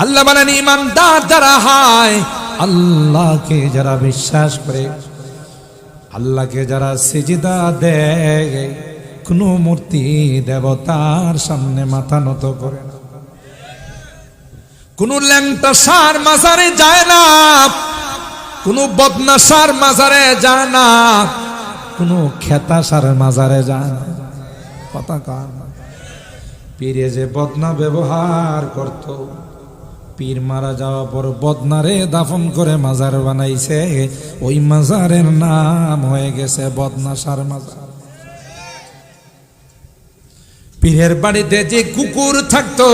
আল্লাহ বলেন ঈমানদার যারা হয়, আল্লাহকে যারা বিশ্বাস করে, আল্লাহকে যারা সিজদা দেয়, কোন মূর্তি দেবতার সামনে মাথা নত করে না, কোন ল্যাংটা সার মাজারে যায় না, কোন বদনা সার মাজারে যায় না, কোন খেতা সার মাজারে যায় না। কথা কার? পীরে যে বদনা ব্যবহার করত, পীর মারা যাওয়া পর বদনারে দাফন করে মাজার বানাইছে, ওই মাজারের নাম হয়ে গেছে বদনা সার মাজার। পীরের বাড়িতে যে কুকুর থাকতো,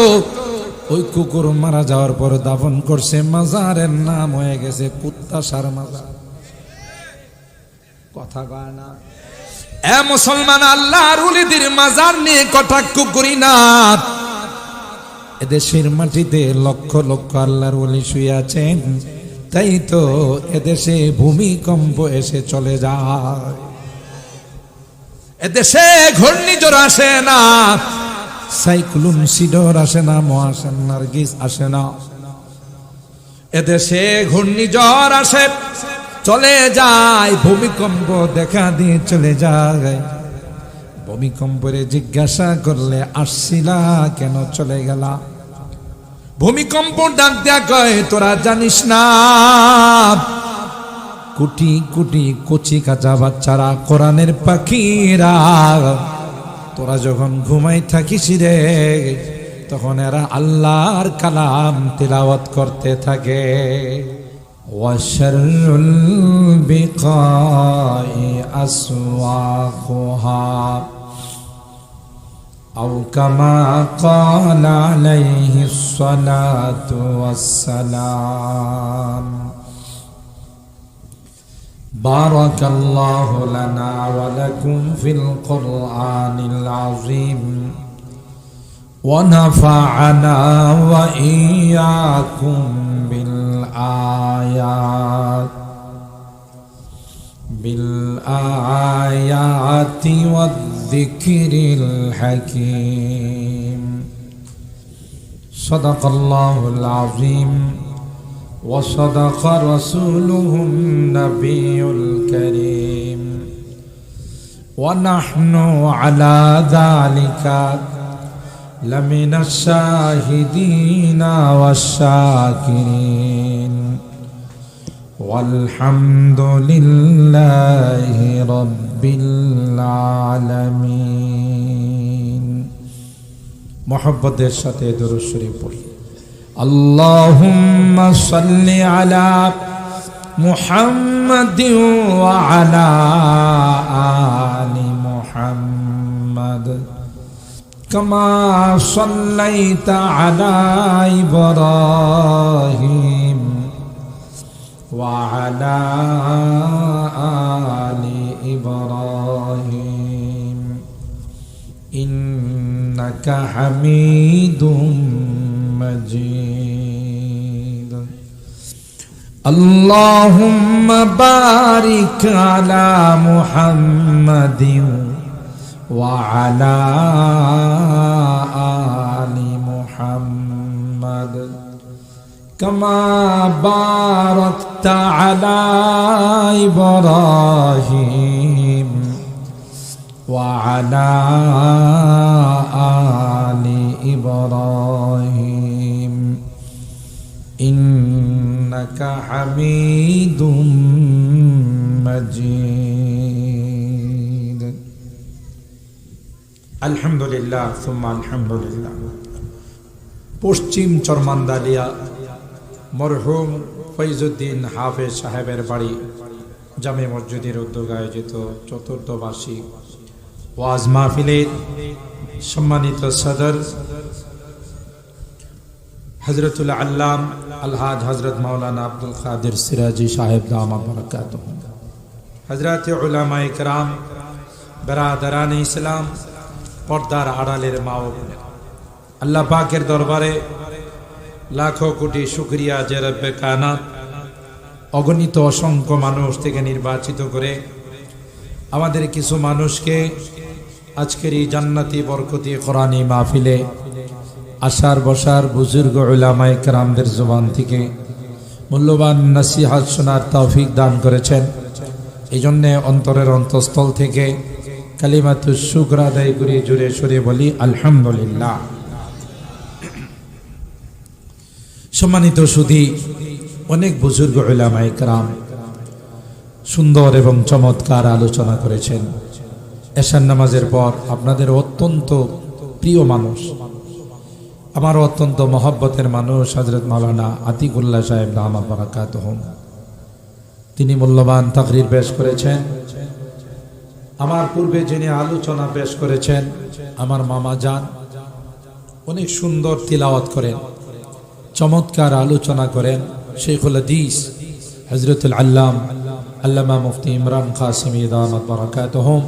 ওই কুকুর মারা যাওয়ার পর দাফন করছে, মাজারের নাম হয়ে গেছে কুত্তা সার মাজার। কথা কয় না? এ মুসলমান, আল্লাহর ওলিদের মাজার নিয়ে কটাক্ষ করি না। এদেশের মাটিতে লক্ষ লক্ষ আল্লাহর ওলি শুয়ে আছেন, তাই তো এদেশে ভূমিকম্প এসে চলে যায়, এদেশে ঘূর্ণিঝড় আসে না, সাইক্লোন সিডর আসে না, মহাসেন নার্গিস আসে না। এদেশে ঘূর্ণিঝড় আসে, চলে যায়, ভূমিকম্প দেখা দিয়ে চলে যায়। ভূমিকম্পরে জিজ্ঞাসা করলে আসছিলা কেন, চলে গেলা? ভূমিকম্প ডাক দেয়া কয়, তোরা জানিস না কোটি কোটি কচি কাঁচা বাচ্চারা, কোরআনের পাখিরা, তোরা যখন ঘুমাই থাকিস রে, তখন এরা আল্লাহর কালাম তিলাওয়াত করতে থাকে। ওয়াশারুল বিকাই আসওয়াকুহা আও কামা ক্বালা আলাইহিস সালাতু ওয়াসসালাম। বারাকাল্লাহু লানা ওয়া লাকুম ফিল কুরআনিল আযীম ওয়া নাফা'না ওয়া ইয়্যাকুম বিল আয়াতি ওয়ায-যিকরিল হাকীম। সাদাকাল্লাহুল আযীম ওয়া সাদাকা রাসূলুহুন নাবিয়্যুল কারীম ওয়া নাহনু আলা যালিকা লামিনাশ শাহিদিনা ওয়াশ-শাকিরিন ওয়ালহামদুলিল্লাহি রাব্বিল আলামিন। মুহাব্বতের সাথে দরুদ শরীফ পড়ি। আল্লাহুম্মা সাল্লি আলা মুহাম্মাদিন ওয়া আলা আলি মুহাম্মাদ কামা সাল্লাইতা আলা ইব্রাহিম ওয়া আলা আলি ইব্রাহিম ইন্নাকা হামিদুম মাজিদ। আল্লাহুম্মা বারিক আলা মুহাম্মাদিন ওয়া আলা আলি মুহাম্মাদ কামা বারাকতা আলা ইব্রাহিম ওয়া আলা আলি ইব্রাহিম ইন্নাকা হামিদুম মাজিদ। আলহামদুলিল্লাহ সুম্মা আলহামদুলিল্লাহ। পশ্চিম চরমান্দালিয়া মরহুম ফৈজুদ্দিন হাফেজ সাহেবের বাড়ি জামে মসজিদের উদ্যোগে আয়োজিত চতুর্থ বার্ষিক ওয়াজ মাহফিলের সম্মানিত সদর হযরতুল আল্লাম আলহাজ হযরত মাওলানা আব্দুল কাদের সিরাজি সাহেব দামাত বরকাতুহু, হযরত উলামায়ে কেরাম, বেরাদারান ইসলাম, পর্দার আড়ালের মা ও বোনেরা, আল্লাহ পাকের দরবারে লাখো কোটি শুকরিয়া যে রব্বে কায়নাত অগণিত অসংখ্য মানুষ থেকে নির্বাচিত করে আমাদের কিছু মানুষকে আজকের এই জান্নাতি বরকতি কোরআনী মাহফিলে আসার বসার বুজুর্গ উলামায়ে কেরামদের জবান থেকে মূল্যবান নসিহত শোনার তৌফিক দান করেছেন। এই জন্যে অন্তরের অন্তঃস্থল থেকে কালিমাতুশ শুকর আদায় করে জুড়ে সরে বলি আলহামদুলিল্লাহ। সম্মানিত সুধী, অনেক বুজুর্গ উলামায়ে কেরাম সুন্দর এবং চমৎকার আলোচনা করেছেন। এশার নামাজের পর আপনাদের অত্যন্ত প্রিয় মানুষ, আমার অত্যন্ত মহব্বতের মানুষ হযরত মাওলানা আতিকুল্লাহ সাহেব দামাত বারাকাতুহুম, তিনি মূল্যবান তাকরীর পেশ করেছেন। আমার পূর্বে যিনি আলোচনা পেশ করেছেন আমার মামা জান, অনেক সুন্দর তিলাওয়াত করেন, চমৎকার আলোচনা করেন। শেখুল হাদিস হযরতুল আল্লামা মুফতি ইমরান কাসেমী দামাত বারাকাতুহুম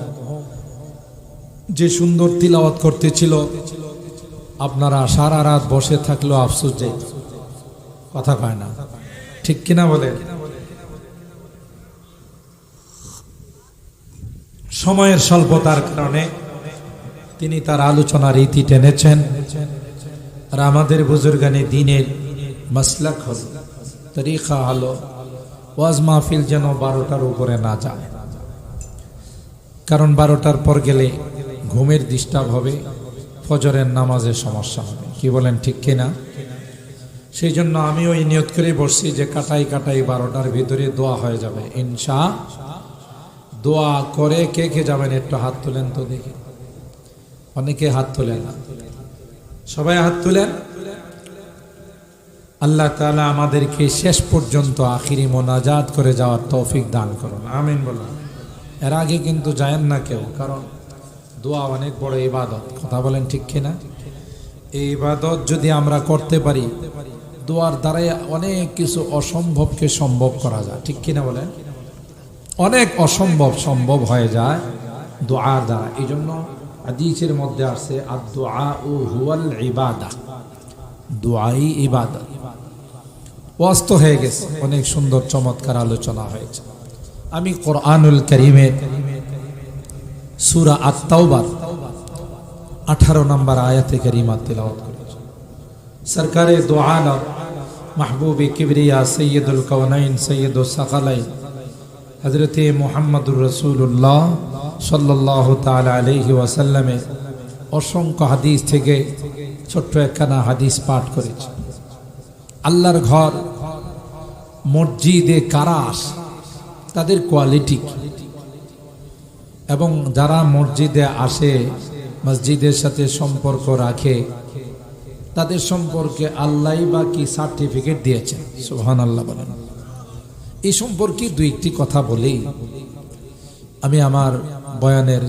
যে সুন্দর তিলাওয়াত করতেছিল, আপনারা সারা রাত বসে থাকলেও আফসোস যেত, কথা কয় না, ঠিক কিনা বলেন? সময়ের স্বল্পতার কারণে তিনি তার আলোচনার রীতি টেনেছেন। আর আমাদের বুজুর্গানে দিনের মাসলাক হলো, তরিকা হলো, ওয়াজ মাহফিল যেন 12টার উপরে না যায়, কারণ 12টার পর গেলে ঘুমের ডিস্টার্ব হবে, ফজরের নামাজের সমস্যা হবে। কি বলেন, ঠিক কিনা? সেই জন্য আমিও এই নিয়ত করে বসছি যে কাটাই 12টার ভিতরে দোয়া হয়ে যাবে ইনশা। দোয়া করে কে কে যাবেন একটু হাত তোলেন তো দেখি। অনেকে হাত তোলেন না, সবাই হাত তোলেন। আল্লাহ তাআলা আমাদেরকে শেষ পর্যন্ত আখিরি মোনাজাত করে যাওয়ার তৌফিক দান করুন, আমিন বলুন। এর আগে কিন্তু যায়েন না কেউ, কারণ দোয়া অনেক বড় ইবাদত, কথা বলেন ঠিক কিনা? এই ইবাদত যদি আমরা করতে পারি, দোয়ার দ্বারাই অনেক কিছু অসম্ভবকে সম্ভব করা যায়, ঠিক কিনা বলেন? অনেক অসম্ভব সম্ভব হয়ে যায় দোয়ার দ্বারা। এই জন্য হাদিসের মধ্যে আছে আদ-দুআউ হুয়াল ইবাদা, দোয়াই ইবাদত। ওয়াস্ত হয়ে গেছে, অনেক সুন্দর চমৎকার আলোচনা হয়েছে। আমি কোরআনুল কারীমের সূরা আত-তাওবার 18 নম্বর আয়াতে কারিমা তিলাওয়াত করেছি। সরকারে দো আলম মাহবুবে কিবরিয়া সৈয়দুল কাওনাইন সৈয়দুস সাকালাইন হযরতে মুহাম্মদুর রাসূলুল্লাহ সাল্লাল্লাহু তাআলা আলাইহি ওয়াসাল্লামের অসংখ্য হাদিস থেকে ছোট্ট একখানা হাদিস পাঠ করেছি। আল্লাহর ঘর মসজিদে কারা আসে, তাদের কোয়ালিটি কি, এবং যারা মসজিদে আসে, মসজিদের সাথে সম্পর্ক রাখে, তাদের সম্পর্কে আল্লাহ বা কি সার্টিফিকেট দিয়েছেন, সুবহানাল্লাহ বলেন। এই সম্পর্কে দুই একটি কথা বলেই আমি আমার বয়ানের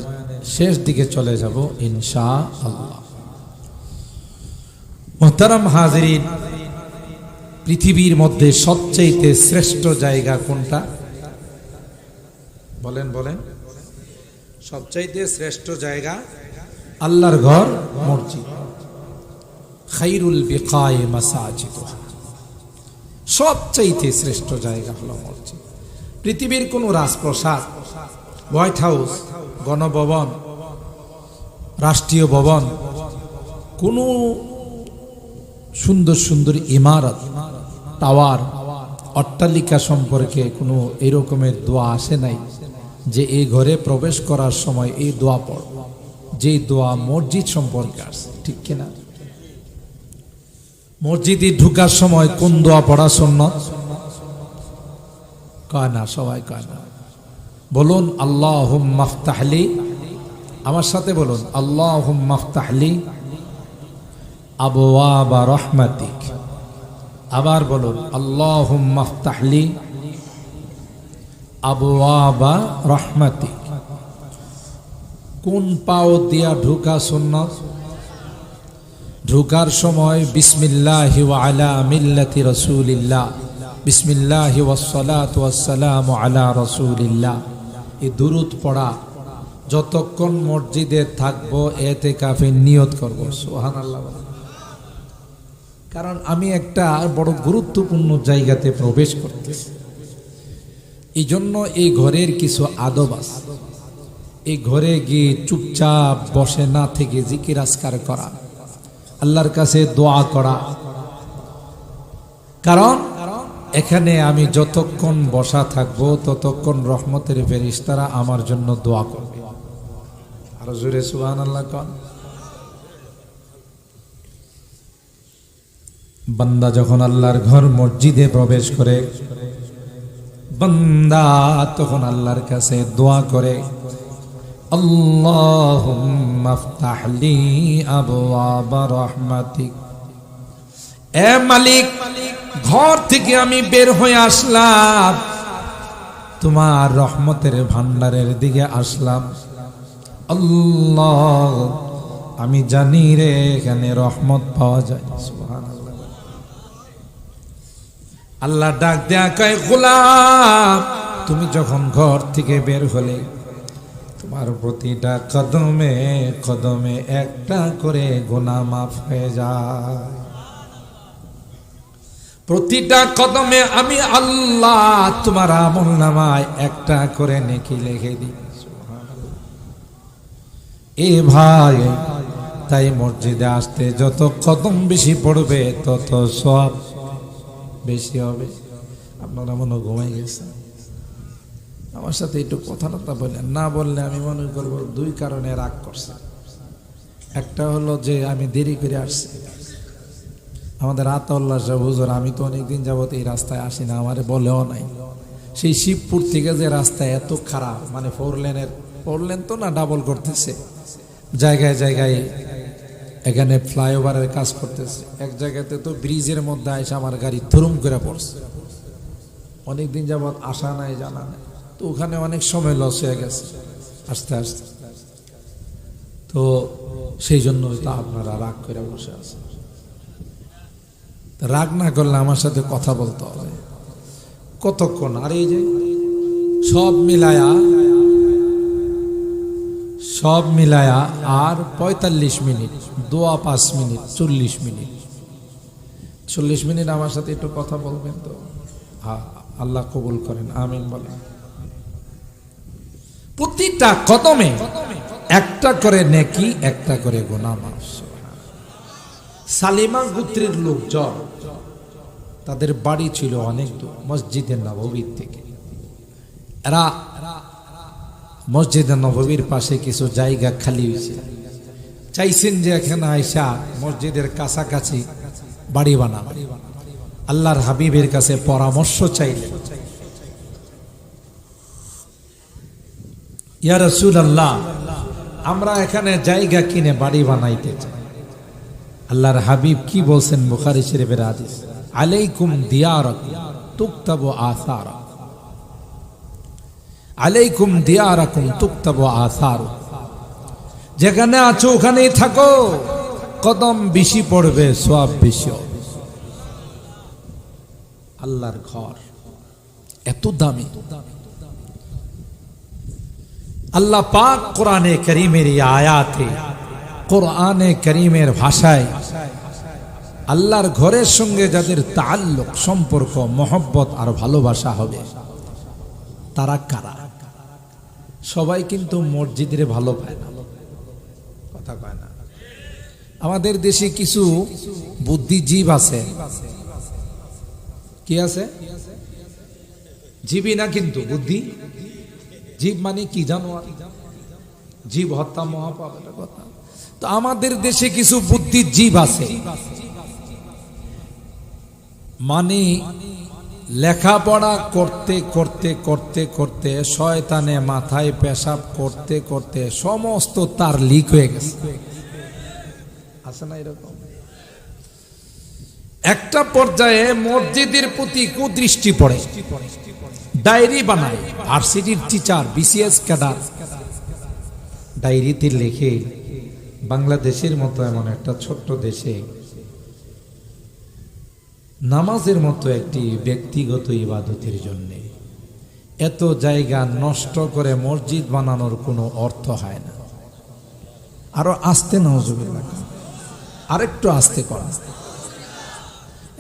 শেষ দিকে চলে যাব ইনশাআল্লাহ। মুহতারাম হাজিরিন, পৃথিবীর মধ্যে সবচেয়ে শ্রেষ্ঠ জায়গা কোনটা? বলেন বলেন। সবচাইতে শ্রেষ্ঠ জায়গা আল্লাহর ঘর মসজিদ। খায়রুল বিকায়ে মাসাজিদুহা, সবচাইতে শ্রেষ্ঠ জায়গা হলো মসজিদ। পৃথিবীর কোন রাজপ্রাসাদ, হোয়াইট হাউস, গণভবন, রাষ্ট্রীয় ভবন, কোন সুন্দর সুন্দর ইমারত, টাওয়ার, অট্টালিকা সম্পর্কে কোনো এরকমের দোয়া আসে নাই যে এই ঘরে প্রবেশ করার সময় এই দোয়া পড়ো, যে দোয়া মসজিদ সম্পর্কে আসে, ঠিক কিনা? মসজিদে ঢুকার সময় কোন দোয়া পড়া সুন্নাত? কয় না, সবাই কয় না। বলুন আল্লাহুম্মা ফতাহলি, আমার সাথে বলুন আল্লাহুম্মা ফতাহলি আবওয়াবা রাহমাতিক। আবার বলুন আল্লাহুম্মা ফতাহলি আবওয়াবা রাহমাতিক। কোন পাও দিয়া ঢুকা সুন্নাত? ঢুকার সময় বিসমিল্লাহি ওয়া আলা মিল্লাতি রাসূলিল্লাহ, বিসমিল্লাহি ওয়াস সালাতু ওয়াস সালামু আলা রাসূলিল্লাহ, এই দুরূদ পড়া। যতক্ষণ মসজিদে থাকবো ইতিকাফের নিয়ত করব, সুবহানাল্লাহ। কারণ আমি একটা বড় গুরুত্বপূর্ণ জায়গাতে প্রবেশ করতেছি, এই জন্য এই ঘরের কিছু আদব আছে। এই ঘরে গিয়ে চুপচাপ বসে না থেকে জিকির আজকার করা, আল্লাহর কাছে দোয়া করা। কারণ এখানে আমি যতক্ষণ বসা থাকবো ততক্ষণ রহমতের ফেরেশতারা আমার জন্য দোয়া করবে। আর জোরে সুবহানাল্লাহ কোন। বান্দা যখন আল্লাহর ঘর মসজিদে প্রবেশ করে, বান্দা তখন আল্লাহর কাছে দোয়া করে, আল্লাহুম্মা আফতাহ লি আবওয়াবা রাহমাতিক। এ মালিক, ঘর থেকে আমি বের হয়ে আসলাম, তোমার রহমতের ভান্ডারের দিকে আসলাম। আল্লাহ, আমি জানি রে এখানে রহমত পাওয়া যায়। সুবহানাল্লাহ। আল্লাহ ডাক দেয়া কয়, গোলাম তুমি যখন ঘর থেকে বের হলে, তোমার প্রতিটা কদমে কদমে একটা করে গুনাহ মাফ হয়ে যায়। প্রতিটা কদমে আমি আল্লাহ তোমার আমলনামায় একটা করে নেকি লিখে দিই। এ ভাই, তাই মসজিদে আসতে যত কদম বেশি পড়বে তত সওয়াব বেশি হবে। আপনারা মনে ঘুমাই গেছেন, আমার সাথে একটু কথা বললেন না, বললে আমি মনে করবো দুই কারণে রাগ করছে। একটা হলো যে আমি দেরি করে আসছি। আমাদের আতাউল্লাহ সাহেব হুজুর, আমি তো অনেকদিন যাবত এই রাস্তায় আসি না, আমারে বলেও নাই। সেই শিবপুর থেকে যে রাস্তায় এত খারাপ, মানে 4 লেন তো না, ডাবল করতেছে জায়গায় জায়গায়। এখানে ফ্লাইওভারের কাজ করতেছে, এক জায়গাতে তো ব্রিজের মধ্যে এসে আমার গাড়ি থুরুম করে পড়ছে। অনেকদিন যাবত আসা নাই, জানা নাই, তো ওখানে অনেক সময় লস হয়ে গেছে আস্তে আস্তে। তো সেই জন্য তো আপনারা রাগ করে বসে আছেন। রাগ না করলে আমার সাথে কথা বলতে হবে। কতক্ষণ? আর এই যে সব মিলায়া আর 45 মিনিট, দোয়া 5 মিনিট, 40 মিনিট। 40 মিনিট আমার সাথে একটু কথা বলবেন তো? হ্যাঁ, আল্লাহ কবুল করেন, আমিন বলেন। প্রতিটা কদমে একটা করে নেকি, একটা করে গুনাহ মাফ। সালিমা গোত্রের লোকজন, তাদের বাড়ি ছিল অনেক দূর মসজিদে নববীর থেকে। এরা মসজিদে নববীর পাশে কিছু জায়গা খালি হয়েছে, চাইছেন যে এখানে আয়সা মসজিদের কাছাকাছি বাড়ি বানাবে। আল্লাহর হাবিবের কাছে পরামর্শ চাইলেন, ইয়া রাসূলুল্লাহ, আমরা এখানে জায়গা কিনে বাড়ি বানাইতে চাই। আল্লাহর হাবিব কি বলছেন? বুখারী শরীফের হাদিস, আলাইকুম দিয়ারাকুম তুকতাবু আসারা, আলাইকুম দিয়ারাকুম তুকতাবু আসারু। যেখানে আছো ওখানেই থাকো, কদম বেশি পড়বে, সওয়াব বেশি হবে। আল্লাহর ঘর এত দামি। আল্লাহ পাক কোরআনে কারীমের এই আয়াতে, কোরআনে কারীমের ভাষায় আল্লাহর ঘরের সঙ্গে যাদের তাআল্লুক, সম্পর্ক, মহব্বত আর ভালোবাসা হবে, তারা কারা? সবাই কিন্তু মসজিদের ভালো পায় না, কথা কয় না। আমাদের দেশে কিছু বুদ্ধিজীব আছে। কি আছে? জীবই না কিন্তু বুদ্ধি। জীব মানে কি জানো? জীব হত্যা মহাপাপ, এটা কথা। তো আমাদের দেশে কিছু বুদ্ধিজীব আছে, মানে লেখাপড়া করতে করতে করতে করতে শয়তানে মাথায় পেশাব করতে করতে সমস্ত তার লিক হয়ে গেছে। আছে না এরকম? একটা পর্যায়ে মসজিদের প্রতি কুদৃষ্টি পড়ে, ডায়েরি বানায়। ভার্সিটির টিচার, বিসিএস ক্যাডার ডায়েরিতে লেখে, বাংলাদেশের মতো এমন একটা ছোট্ট দেশে নামাজের মতো একটি ব্যক্তিগত ইবাদতের জন্য এত জায়গা নষ্ট করে মসজিদ বানানোর কোনো অর্থ হয় না। আরো আস্তে নাউজুবিল্লাহ, আরেকটু আস্তে করা।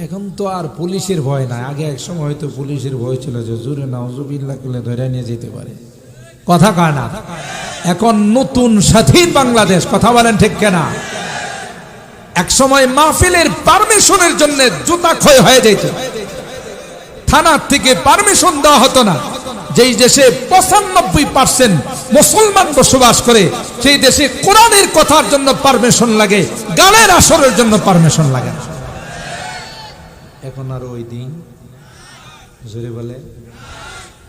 এখন তো আর পুলিশের ভয় নাই। আগে এক সময় হয়তো পুলিশের ভয় ছিল যে জোরে নাউজুবিল্লাহ করলে ধরে নিয়ে যেতে পারে, কথা কয় না। এখন নতুন স্বাধীন বাংলাদেশ, কথা বলেন ঠিক কিনা? এক সময় মাহফিলের পারমিশনের জন্য জুতা ক্ষয় হয়ে যেত, থানার থেকে পারমিশন দেওয়া হতো না। যেই দেশে 95% মুসলমান বসবাস করে, সেই দেশে কোরআনের কথার জন্য পারমিশন লাগে, গানের আসরের জন্য পারমিশন লাগে। এখন আর ওই দিন, জোরে বলে,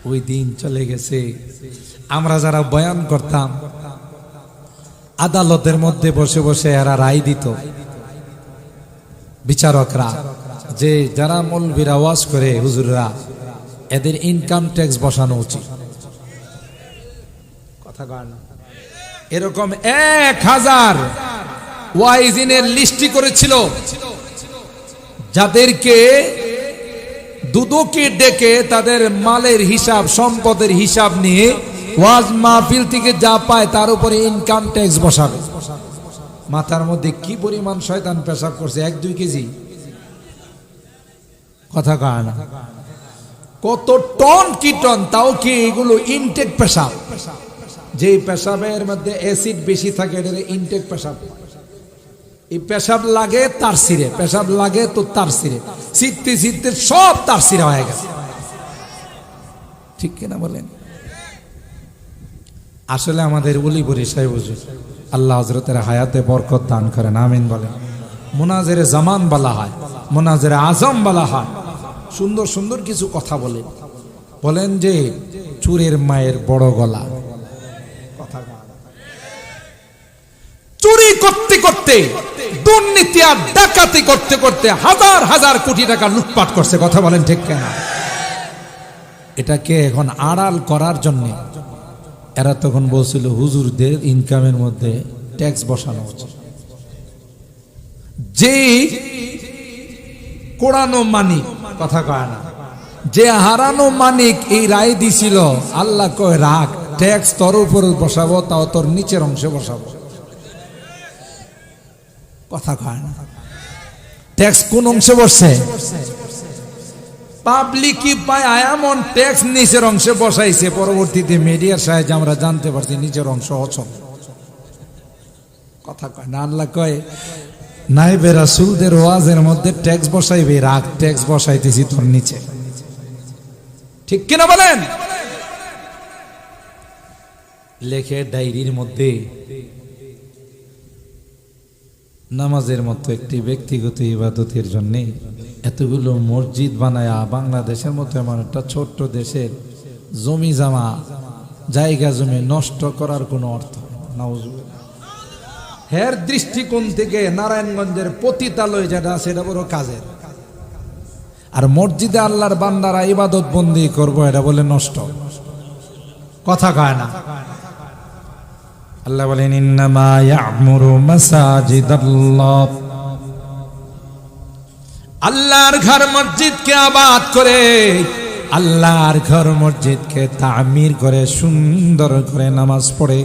ওই দিন চলে গেছে। আমরা যারা বয়ান করতাম, আদালতের মধ্যে বসে বসে এরা রায় দিত, বিচারকরা, যে যারা মৌলবীরা ওয়াজ করে, হুজুররা, এদের ইনকাম ট্যাক্স বসানো উচিত। কথা কয় না? এরকম 1000 ওয়াইজিনের লিস্টি করেছিল, যাদেরকে দুদকে ডেকে তাদের মালের হিসাব, সম্পদের হিসাব নিয়ে ওয়াজ মাহফিল থেকে যা পায় তার উপরে ইনকাম ট্যাক্স বসাবে। মাথার মধ্যে কি পরিমাণ শয়তান পেশাব করছে, 1-2 কেজি। কথা কয় না? কত টন কি টন, তাও কি এগুলো ইনটেক পেশাব। যে পেশাবের মধ্যে অ্যাসিড বেশি থাকে এটা ইনটেক পেশাব। এই পেশাব লাগে তার সিরে, পেশাব লাগে তো তার সিরে, শীতে শীতে সব তার সিরে হয়ে গেছে। ঠিক কিনা বলেন? আসলে আমাদের উলি বরিশাই হুজুর, আল্লাহ হযরতের হায়াতে বরকত দান করেন, আমিন বলেন। মুনাজেরে জামান বলা হয়, মুনাজেরে আজম বলা হয়। সুন্দর সুন্দর কিছু কথা বলেন যে চুরের মায়ের বড় গলা। কথা চুরি করতে করতে, দুর্নীতি আর ডাকাতি করতে করতে হাজার হাজার কোটি টাকা লুটপাট করছে। কথা বলেন ঠিক কিনা? এটাকে এখন আড়াল করার জন্য এরা তখন বলছিল হুজুরদের ইনকামের মধ্যে ট্যাক্স বসানো উচিত। যে কোড়ানো মানিক, কথা কয় না, যে হারানো মানিক এই রায় দিছিল, আল্লাহ কয় রাখ, ট্যাক্স তোর উপরে বসাবো, তাও তোর নিচের অংশে বসাবো। কথা কয় না? ট্যাক্স কোন অংশে বসছে? পাবলিকই পায় এমন ট্যাক্স নিচের অংশে বসাইছে, পরবর্তীতে মিডিয়ার সাহায্যে আমরা জানতে পারছি নিচের অংশ অচল। কথা কয় না? আল্লাহ কয় নাইবে রাসূলদের ওয়াজের মধ্যে ট্যাক্স বসাইবে, রাখ, ট্যাক্স বসাইতেছি তোর নিচে। ঠিক কিনা বলেন? লেখে ডায়েরির মধ্যে, নামাজের মতো একটি ব্যক্তিগত ইবাদতের জন্য এতগুলো মসজিদ বানায়া বাংলাদেশের মতো এমন একটা ছোট্ট দেশের জমি জামা জায়গা জমি নষ্ট করার কোনো অর্থ নাউজুবিল্লাহ। হের দৃষ্টিকোণ থেকে নারায়ণগঞ্জের পতিতালয় যেটা সেটা বড় কাজের, আর মসজিদে আল্লাহর বান্দারা ইবাদত বন্দি করবো এটা বলে নষ্ট। কথা কয় না? আল্লাহ বলেন ইন্নামা ইয়া'মুরু মাসাজিদাল্লাহ, আল্লাহর ঘর মসজিদকে আবাদ করে, আল্লাহর ঘর মসজিদকে তামির করে, সুন্দর করে নামাজ পড়ে।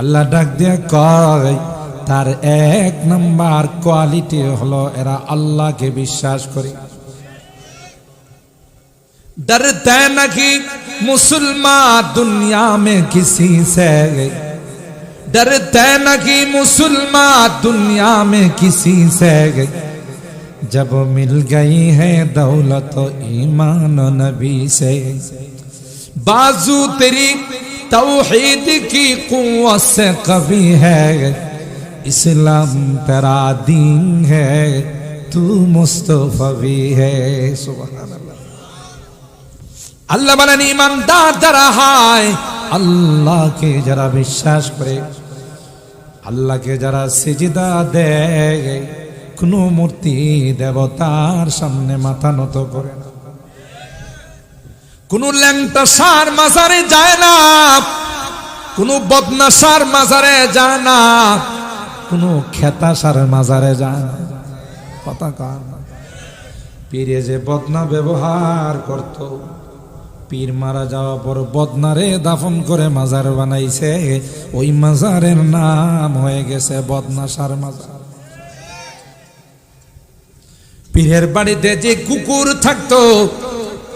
আল্লাহ ডাক দিয়ে কয় তার 1 নাম্বার কোয়ালিটি হলো এরা আল্লাহকে বিশ্বাস করে। डरते नहीं मुसलमान दुनिया में किसी से, डरते नहीं मुसलमान दुनिया में किसी से, जब मिल गई है दौलत ईमान नबी से। बाजू तेरी तौहीद की कुव्वत से कभी है, इस्लाम तेरा दीन है, तू मुस्तफा भी है। सुभान अल्लाह। আল্লাহ বলেন ইমানদার যারা হয়, আল্লাহকে যারা বিশ্বাস করে, আল্লাহকে যারা সিজদা দেয়, কোন মূর্তি দেবতার সামনে মাথা নত করে না, কোন ল্যাংটা সার মাজারে যায় না, কোন বদনা সার মাজারে যায় না, কোন খেতা সার মাজারে যায় না। কথা কার? পীরে যে বদনা ব্যবহার করত, পীর মারা যাওয়া পর বদনারে দাফন করে মাজার বানাইছে, ওই মাজারের নাম হয়ে গেছে বদনা সার মাজার। পীরের বাড়িতে যে কুকুর থাকতো,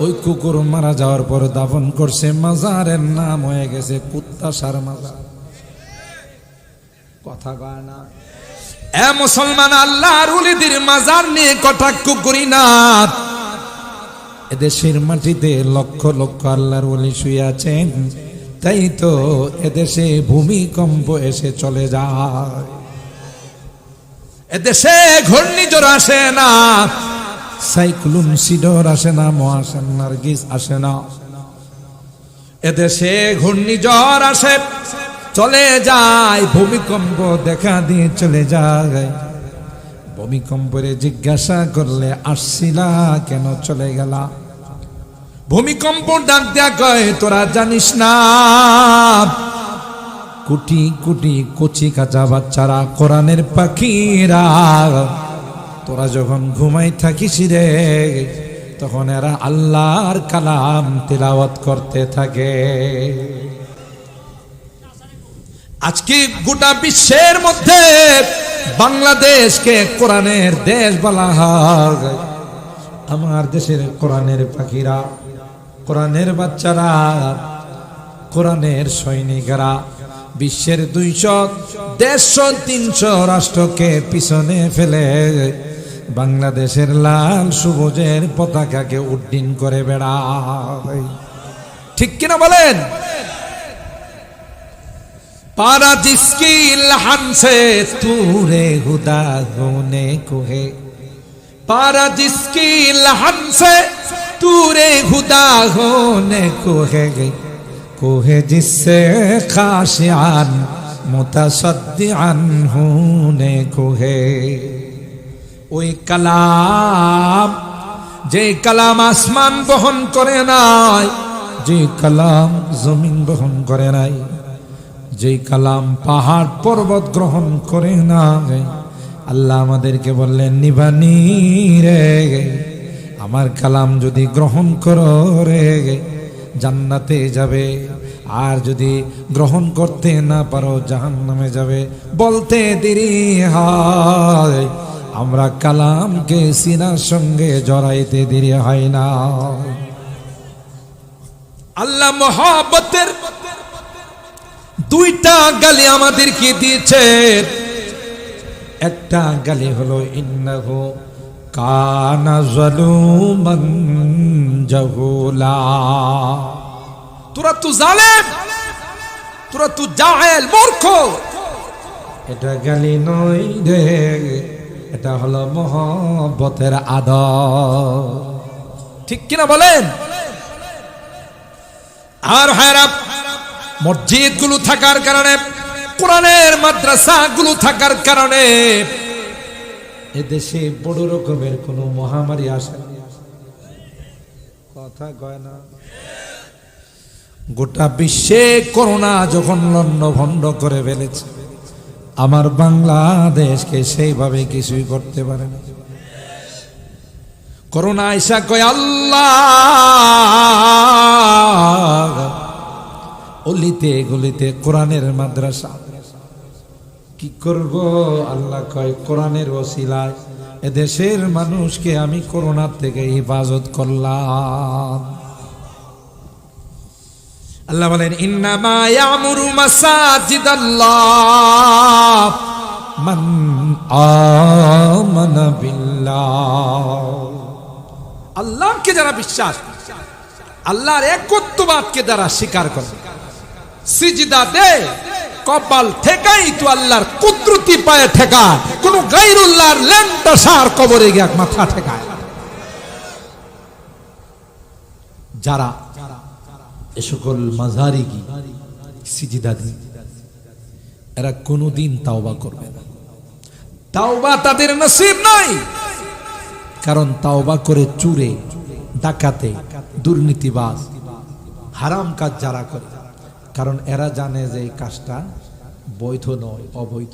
ওই কুকুর মারা যাওয়ার পর দাফন করছে, মাজারের নাম হয়ে গেছে কুত্তা সার মাজার। কথা কয় না? এ মুসলমান, আল্লাহর ওলিদের মাজার নিয়ে কটাক্ষ করি না। এদেশের মাটিতে লক্ষ লক্ষ আল্লাহর ওলি শুয়ে আছেন, তাই তো এদেশে ভূমিকম্প এসে চলে যায়, এদেশে ঘূর্ণিঝড় আসে না, সাইক্লোন সিডর আসে না, মহাসান নার্গিস আসে না। এদেশে ঘূর্ণিঝড় আসে, চলে যায়, ভূমিকম্প দেখা দিয়ে চলে যায়। ভূমিকম্পরে জিজ্ঞাসা করলে আসছিলা কেন, চলে গেলা? ভূমিকম্প ডাক দেয়া কয়, তোরা জানিস না কোটি কোটি কচি কাঁচা বাচ্চারা, কোরআনের পাখিরা, তোরা যখন ঘুমাই থাকিস রে, তখন এরা আল্লাহর কালাম তিলাওয়াত করতে থাকে। আজকে গোটা বিশ্বের মধ্যে বাংলাদেশকে কোরআনের দেশ বলা হয়। আমার দেশের কোরআনের পাখিরা, কোরআনের বাচ্চারা, কোরআনের সৈনিকরা বিশ্বের 200, 150, 300 রাষ্ট্রকে পিছনে ফেলে বাংলাদেশের লাল সবুজের পতাকাকে উড্ডীন করে বেড়ায়। ঠিক কিনা বলেন? पारा जिसकी लहन से तूरे हुदा होने को है, पारा जिसकी लहन से तूरे हुदा होने को है जिससे खाशियान मुतसद्दिआन होने को है। ওই কালাম, যে কালাম আসমান বহন করে নাই, যে কালাম জমিন বহন করে নাই, যে কালাম পাহাড় পর্বত গ্রহণ করে না, আল্লাহ আমাদেরকে বললেন, নিবানি রে, আমার কালাম যদি গ্রহণ করো রে, জান্নাতে যাবে, আর যদি গ্রহণ করতে না পারো জাহান্নামে যাবে। বলতে দেরি হয়, আমরা কালামকে সিনার সঙ্গে জড়াইতে দেরি হয় না। আল্লাহ মহব্বতের দুইটা গালি আমাদেরকে দিয়েছে। একটা গালি হলো ইন্নাহু কানা যালুমান জাহুলা, তোরা তো জালেম, তোরা তো জাহেল, মূর্খ। এটা গালি নয় রে, এটা হলো মহব্বতের আদর। ঠিক কিনা বলেন? আর হায়রা, মসজিদ গুলো থাকার কারণে, কোরআনের মাদ্রাসা গুলো থাকার কারণে এদেশে বড় রকমের কোন মহামারী আসে কথা কয় না। গোটা বিশ্বে করোনা যখন লন্ডভন্ড করে ফেলেছে, আমার বাংলাদেশকে সেইভাবে কিছুই করতে পারে না। করোনা আইসা কয়, আল্লাহ, অলিতে গলিতে কোরআনের মাদ্রাসা, কি করব? আল্লাহ কয়, কোরআনের ওসিলায় এদেশের মানুষকে আমি করোনার থেকে হেফাজত করলাম। আল্লাহ বলেন, ইন্নামা ইয়ামুরু মাসাজিদাল্লাহ মান আমানা বিল্লাহ। আল্লাহকে যারা বিশ্বাস, আল্লাহর একত্ববাদকে যারা স্বীকার করে, সিজদা দে, কপাল ঠেকাই তো আল্লাহর কুদরতি পায়ে ঠেকায়, কোন গায়রুল্লাহর ল্যাংটা সার কবরে গিয়ে মাথা ঠেকায়। যারা এ সকল মাজারি কি সিজদা দেয়, এরা কোনদিন তাওবা করবে না। তাওবা তাদের নসিব নাই, কারণ তাওবা করে চুরে, ডাকাতে, দুর্নীতিবাজ, হারাম কাজ যারা করে, কারণ এরা জানে যে এই কাজটা বৈধ নয়, অবৈধ,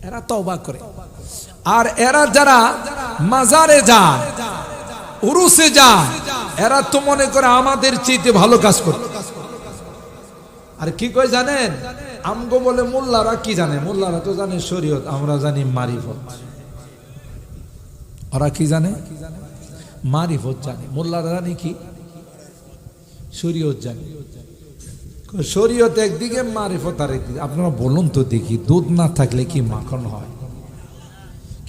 এরা তওবা করে। আর এরা যারা মাজারে যায়, উরুসে যায়, এরা তো মনে করে আমাদের চেয়ে ভালো কাজ করে। আর কি কয় জানেন? আমগো বলে মোল্লারা কি জানে? মোল্লারা তো জানে শরীয়ত, আমরা জানি মারিফত। ওরা কি জানে? মারিফত জানে। মোল্লারা জানে কি? শরীয়ত জানে। শরীয়ত একদিকে, মারিফত আর একদিকে। আপনারা বলুন তো দেখি, দুধ না থাকলে কি মাখন হয়?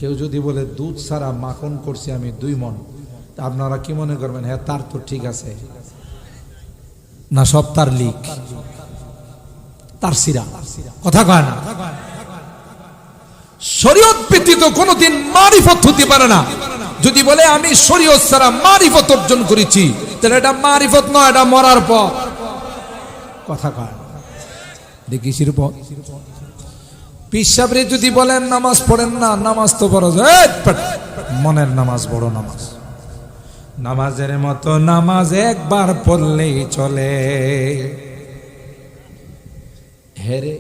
কেউ যদি বলে দুধ ছাড়া মাখন করছি আমি 2 মণ, আপনারা কি মনে করবেন? হ্যাঁ, তার তো ঠিক আছে না, সব তার লিক, তার সিরা, কথা কয় না। শরীয়ত ব্যতীত কোনোদিন মারিফত হতে পারে না। যদি বলে আমি শরীয়ত ছাড়া মারিফত অর্জন করেছি, তাহলে এটা মারিফত নয়, এটা মরার পথ, কথা কয় না। দেখিসির পথ। পীর সাহেবরে যদি বলেন নামাজ পড়েন না, নামাজ তো বড় মনের নামাজ, বড় নামাজ। নামাজের মতো নামাজ একবার পড়লেই চলে। হেরে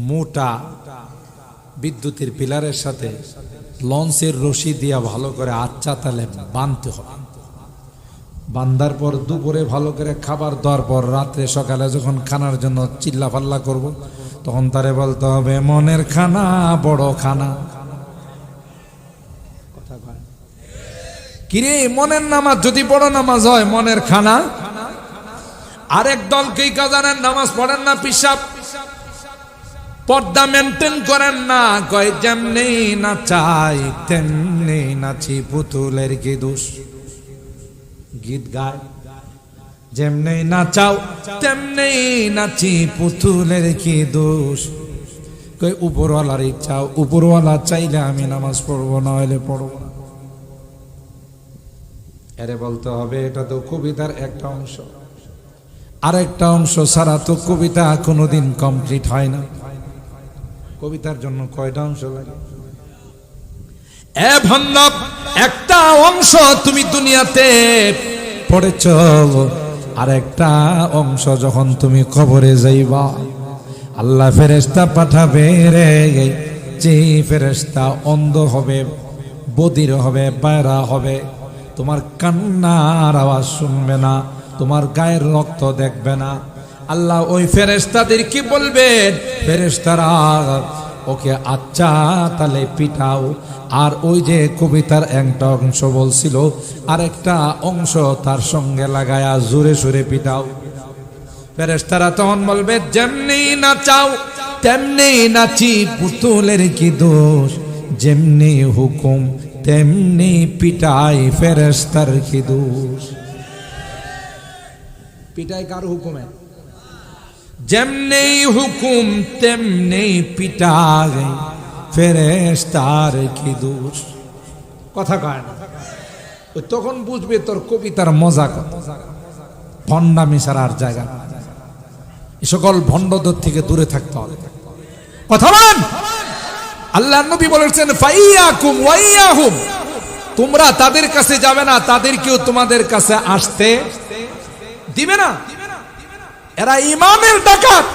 মোটা বিদ্যুতের পিলারের সাথে লঞ্চের রশি দিয়া ভালো করে আচ্ছা তালে বাঁধতে হবে। বান্ধার পর দুপুরে ভালো করে খাবার দেওয়ার পর রাত্রে সকালে যখন খানার জন্য চিল্লা পাল্লা করব, তখন তারে বলতে হবে মনের খানা বড় খানা। কিরে, মনের নামাজ যদি বড় নামাজ হয়, মনের খানা। আরেক দল কি জানেন? নামাজ পড়েন না, পিসাব পর্দা মেনটেন করেন না, কয় যেমনি নাচাই তেমনি নাচি, পুতুলের কি দোষ। গীত গায়, যেমনি নাচাও তেমনি নাচি, পুতুলের কি দোষ। কই উপরওয়ালার ইচ্ছা, উপরওয়ালা চাইলে আমি নামাজ পড়বো, না হলে পড়বো না। এরে বলতে হবে এটা তো কবিতার একটা অংশ, আরেকটা অংশ ছাড়া তো কবিতা কোনোদিন কমপ্লিট হয় না। কবিতার জন্য কয়টা অংশ লাগে? একটা অংশ তুমি দুনিয়াতে পড়েছ, আর একটা অংশ যখন তুমি কবরে যাইবা, আল্লাহ ফেরেশতা পাঠাবে রে, যে ফেরেশতা অন্ধ হবে, বধির হবে, বাইরা হবে, তোমার কান্নার আওয়াজ শুনবে না, তোমার গায়ের রক্ত দেখবে না। আল্লাহ ওই ফেরেশতাদের কি বলবেন? ফেরেশতারা ওকে আচ্ছা তালে পিটাও। আর ওই যে কবিতার একটা অংশ বলছিল, আরেকটা অংশ তার সঙ্গে লাগায়া জোরে সোরে পিটাও। ফেরেশতারা তখন বলবে যেমনি নাচাও তেমনি নাচি, পুতুলের কি দোষ, যেমনি হুকুম তেমনি পিটাই, ফেরেশতার কি দোষ। পিটাই কার হুকুমে? যেমনি হুকুম তেমনি পিটাই, ফেরেশতার কি দোষ। কথা কয় না। তখন বুঝবে তোর কবিতার মজা কত। ভণ্ডামি ছাড়ার জায়গা, এই সকল ভণ্ডদের থেকে দূরে থাকতে হবে। কথা বলেন। আল্লাহ নবী বলেছেন ফাইয়াকুম ওয়াইয়াহুম, তোমরা তাদের কাছে যাবে না, তাদেরকেও তোমাদের কাছে আসতে দিবে না। এরা ইমানের ডাকাত,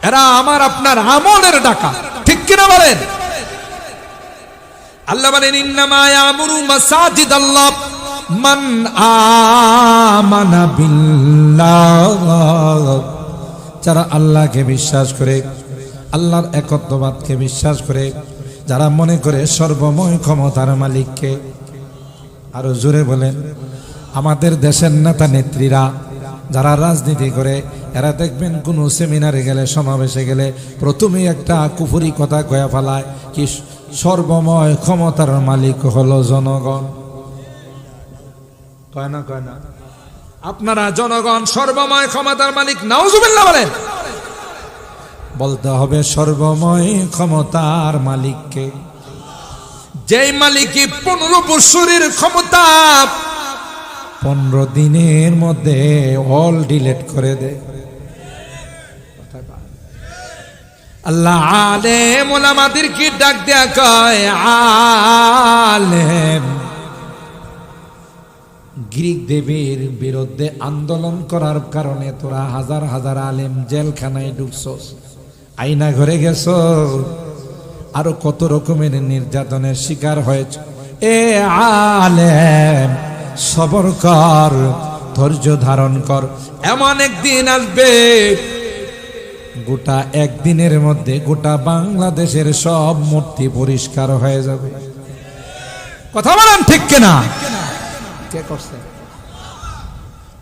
এরা আমার আপনার আমলের ডাকাত, ঠিক কিনা বলেন? আল্লাহ বলেন ইন্নামা ইয়ামুরু মাসাজিদাল্লাহ মান আমানা বিল্লাহ, যারা আল্লাহকে বিশ্বাস করে, আল্লাহর একত্ববাদকে বিশ্বাস করে, যারা মনে করে সর্বময় ক্ষমতার মালিককে। আরো জোরে বলেন। আমাদের দেশের নেতা নেত্রীরা যারা রাজনীতি করে, এরা দেখবেন কোন সেমিনারে গেলে, সমাবেশে গেলে প্রথমেই একটা কুফরি কথা কয়া ফেলায়, কি সর্বময় ক্ষমতার মালিক হলো জনগণ। কয় না? কয় না? আপনারা জনগণ সর্বময় ক্ষমতার মালিক, নাউজুবিল্লাহ বলেন। বলতে হবে সর্বময় ক্ষমতার মালিককে, যেই মালিকই 15 বছরের ক্ষমতা 15 দিনের মধ্যে অল ডিলিট করে দেয়। আল্লাহ আলেম ওলামাদেরকে ডাক দেয়া কয় আলেম। গ্রিক দেবীর বিরুদ্ধে আন্দোলন করার কারণে তোরা হাজার হাজার আলেম জেলখানায় ঢুকছস, আয়না ঘরে গেছ, আরো কত রকমের নির্যাতনের শিকার হয়েছে। এ আলেম সবর কর, ধৈর্য ধারণ কর, এমন একদিন আসবে গোটা একদিনের মধ্যে গোটা বাংলাদেশের সব মূর্তি পরিষ্কার হয়ে যাবে। কথা বলেন ঠিক কিনা? কে করছে?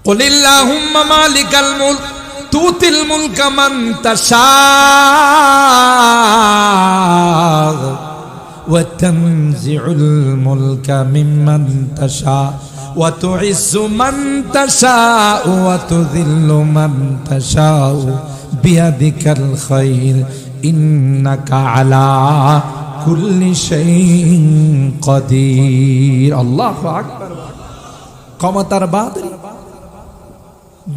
কুলিল্লাহুম্মা মালিকাল মুলক তুতিল মুলকা মান তাশা ওয়া তানজিউল মুলকা মিম্মান তাশা ওয়া তুইজ্জু মান তাশা ওয়া তুযিল্লু মান তাশা বিয়াদিকাল খায়র ইন্নাকা আলা কুল্লি শাইইন কাদির। আল্লাহু আকবার। ক্ষমতার বাদরি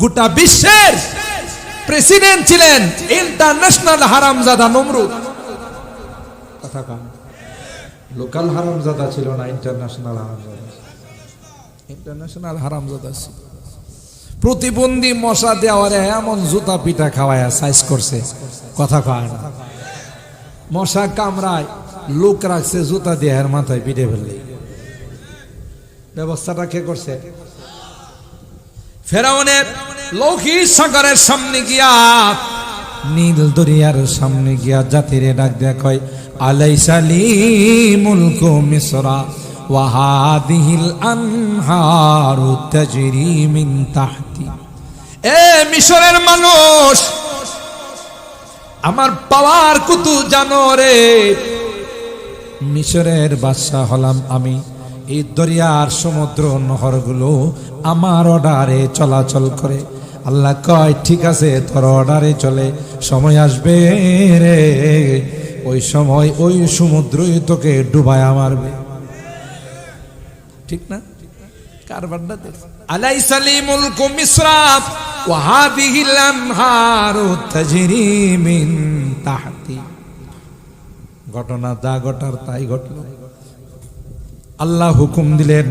গোটা বিশ্বের প্রেসিডেন্ট ছিলেন ইন্টারন্যাশনাল হারামজাদা নমরুদ। কথা কম, লোকাল হারামজাদা ছিল না, ইন্টারন্যাশনাল হারামজাদা। ইন্টারন্যাশনাল হারামজাদা ছিল। প্রতিবন্ধী মশা দেওয়ারে এমন জুতা পিঠা খাওয়ায় সাইজ করছে, কথা কয় না। মশা কামড়ায়, লোক রাখছে জুতা দিয়ে এর মাথায় পিঠে ফেললে। ব্যবস্থাটা কে করছে? ফেরাউনের লৌহিক সাগরের সামনে গিয়া, নীল দরিয়ার সামনে গিয়া জাতিরে ডাক দেয়া কয়, আলাইসা লি মুলকু মিসরা ওয়া হাদিহিল আনহারু তাজরি মিন তাহতি। এ মিশরের মানুষ, আমার পাওয়ার কুতু জানো রে, মিশরের বাদশাহ হলাম আমি। এই দরিয়ার সমুদ্র নহরগুলো আমার অর্ডারে চলাচল করে। আল্লাহ কয় ঠিক আছে, তোর অর্ডারে চলে, সময় আসবে রে, ওই সময় ওই সমুদ্রই তোকে ডুবায়া মারবে। ঠিক না? কারবারটা দেখ। আলাইসা লি মুলকু মিসরা ওয়া হাদিহিল আনহারু তাজরি মিন তাহতি। ঘটনা যা ঘটার তাই ঘটল। আল্লাহ হুকুম দিলেন,